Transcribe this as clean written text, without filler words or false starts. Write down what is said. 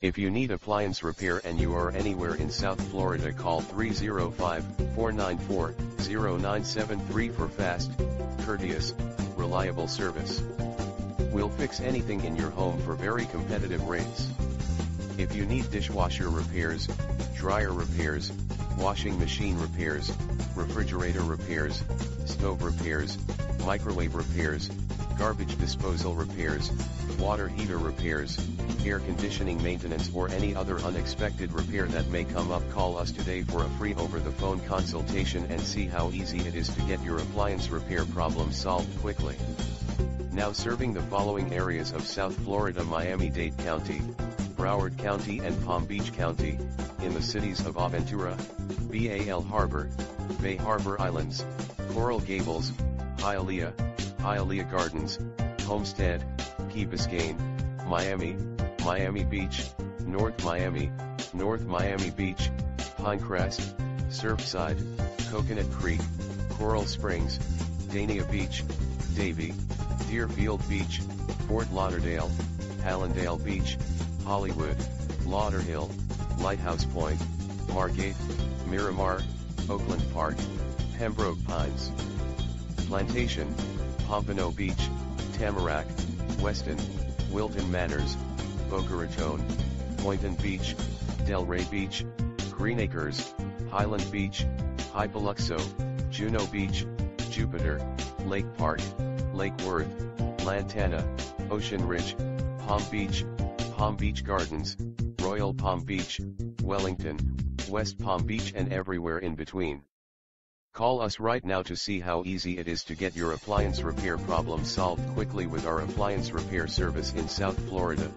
If you need appliance repair and you are anywhere in South Florida, call 305-494-0973 for fast, courteous, reliable service. We'll fix anything in your home for very competitive rates. If you need dishwasher repairs, dryer repairs, washing machine repairs, refrigerator repairs, stove repairs, microwave repairs, garbage disposal repairs, water heater repairs, air conditioning maintenance, or any other unexpected repair that may come up, call us today for a free over-the-phone consultation and see how easy it is to get your appliance repair problem solved quickly. Now serving the following areas of South Florida: Miami-Dade County, Broward County and Palm Beach County, in the cities of Aventura, Bal Harbour, Bay Harbor Islands, Coral Gables, Hialeah Gardens, Homestead, Key Biscayne, Miami, Miami Beach, North Miami Beach, Pinecrest, Surfside, Coconut Creek, Coral Springs, Dania Beach, Davie, Deerfield Beach, Fort Lauderdale, Hallandale Beach, Hollywood, Lauderhill, Lighthouse Point, Margate, Miramar, Oakland Park, Pembroke Pines, Plantation, Pompano Beach, Tamarack, Weston, Wilton Manors, Boca Raton, Boynton Beach, Delray Beach, Green Acres, Highland Beach, High Paluxo, Juno Beach, Jupiter, Lake Park, Lake Worth, Lantana, Ocean Ridge, Palm Beach Gardens, Royal Palm Beach, Wellington, West Palm Beach, and everywhere in between. Call us right now to see how easy it is to get your appliance repair problem solved quickly with our appliance repair service in South Florida.